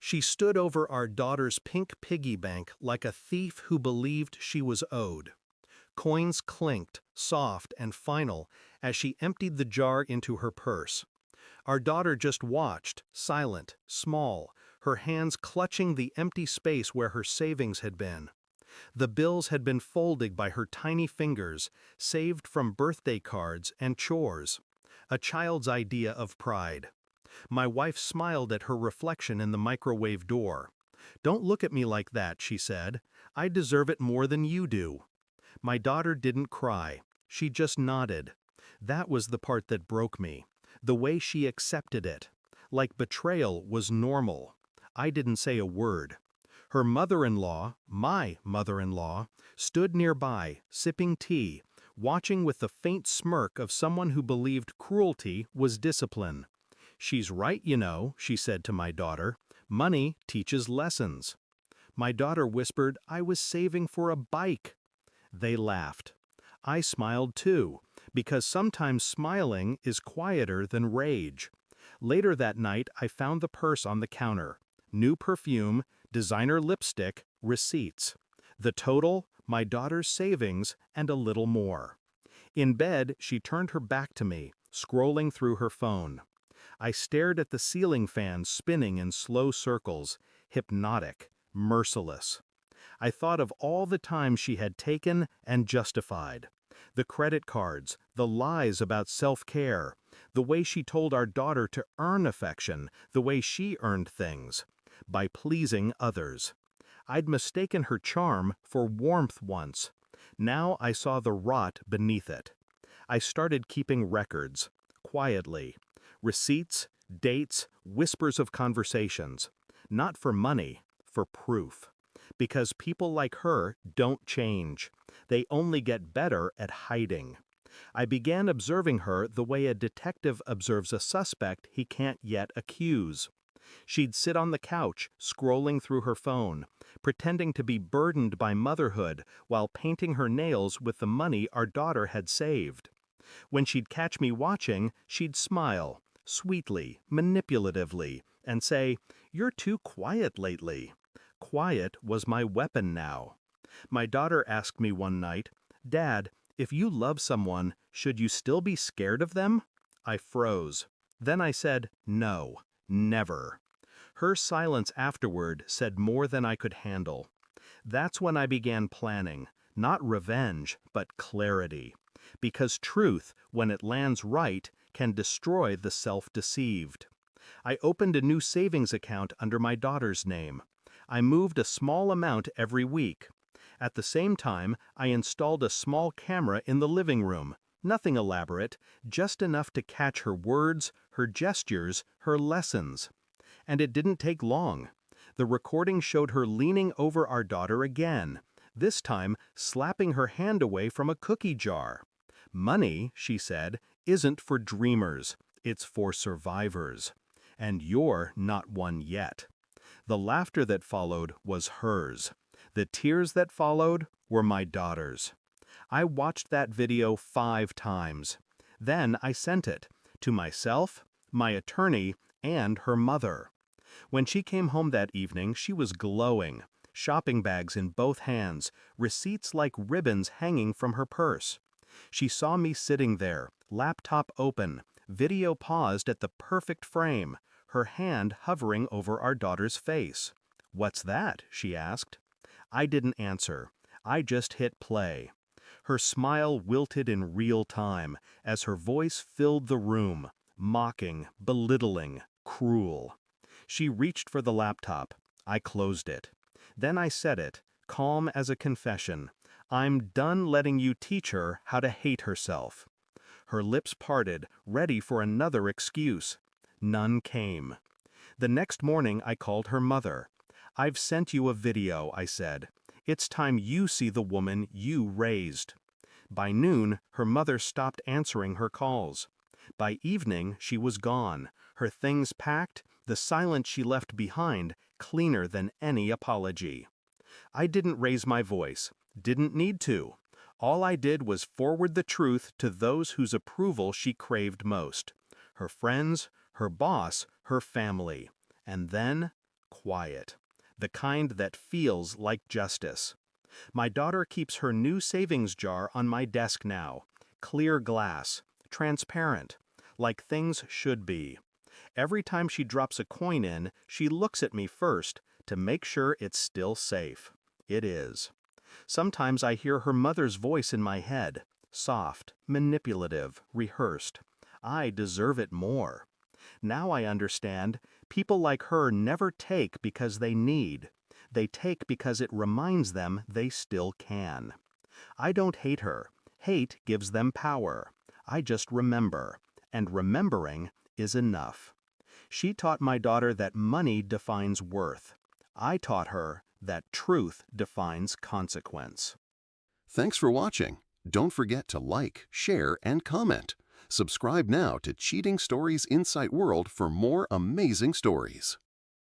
She stood over our daughter's pink piggy bank like a thief who believed she was owed. Coins clinked, soft and final, as she emptied the jar into her purse. Our daughter just watched, silent, small, her hands clutching the empty space where her savings had been. The bills had been folded by her tiny fingers, saved from birthday cards and chores. A child's idea of pride. My wife smiled at her reflection in the microwave door. "Don't look at me like that," she said. "I deserve it more than you do." My daughter didn't cry. She just nodded. That was the part that broke me. The way she accepted it. Like betrayal was normal. I didn't say a word. Her mother-in-law, my mother-in-law, stood nearby, sipping tea, watching with the faint smirk of someone who believed cruelty was discipline. "She's right, you know," she said to my daughter. "Money teaches lessons." My daughter whispered, "I was saving for a bike." They laughed. I smiled too, because sometimes smiling is quieter than rage. Later that night, I found the purse on the counter. New perfume, designer lipstick, receipts. The total, my daughter's savings, and a little more. In bed, she turned her back to me, scrolling through her phone. I stared at the ceiling fan spinning in slow circles, hypnotic, merciless. I thought of all the time she had taken and justified. The credit cards, the lies about self-care, the way she told our daughter to earn affection, the way she earned things. By pleasing others. I'd mistaken her charm for warmth once. Now I saw the rot beneath it. I started keeping records, quietly. Receipts, dates, whispers of conversations. Not for money, for proof. Because people like her don't change. They only get better at hiding. I began observing her the way a detective observes a suspect he can't yet accuse. She'd sit on the couch, scrolling through her phone, pretending to be burdened by motherhood while painting her nails with the money our daughter had saved. When she'd catch me watching, she'd smile, sweetly, manipulatively, and say, "You're too quiet lately." Quiet was my weapon now. My daughter asked me one night, "Dad, if you love someone, should you still be scared of them?" I froze. Then I said, "No, never." Her silence afterward said more than I could handle. That's when I began planning, not revenge, but clarity. Because truth, when it lands right, can destroy the self-deceived. I opened a new savings account under my daughter's name. I moved a small amount every week. At the same time, I installed a small camera in the living room. Nothing elaborate, just enough to catch her words, her gestures, her lessons. And it didn't take long. The recording showed her leaning over our daughter again, this time slapping her hand away from a cookie jar. "Money," she said, "isn't for dreamers, it's for survivors. And you're not one yet." The laughter that followed was hers. The tears that followed were my daughter's. I watched that video 5 times. Then I sent it to myself, my attorney, and her mother. When she came home that evening, she was glowing, shopping bags in both hands, receipts like ribbons hanging from her purse. She saw me sitting there, laptop open, video paused at the perfect frame, her hand hovering over our daughter's face. "What's that?" she asked. I didn't answer. I just hit play. Her smile wilted in real time as her voice filled the room, mocking, belittling, cruel. She reached for the laptop. I closed it. Then I said it, calm as a confession. "I'm done letting you teach her how to hate herself." Her lips parted, ready for another excuse. None came. The next morning I called her mother. "I've sent you a video," I said. "It's time you see the woman you raised." By noon, her mother stopped answering her calls. By evening, she was gone, her things packed, the silence she left behind cleaner than any apology. I didn't raise my voice, didn't need to. All I did was forward the truth to those whose approval she craved most. Her friends, her boss, her family. And then, quiet, the kind that feels like justice. My daughter keeps her new savings jar on my desk now, clear glass, transparent, like things should be. Every time she drops a coin in, she looks at me first to make sure it's still safe. It is. Sometimes I hear her mother's voice in my head, soft, manipulative, rehearsed. I deserve it more. Now I understand, people like her never take because they need. They take because it reminds them they still can. I don't hate her. Hate gives them power. I just remember, and remembering is enough. She taught my daughter that money defines worth. I taught her that truth defines consequence. Thanks for watching. Don't forget to like, share, and comment. Subscribe now to Cheating Stories Insight World for more amazing stories.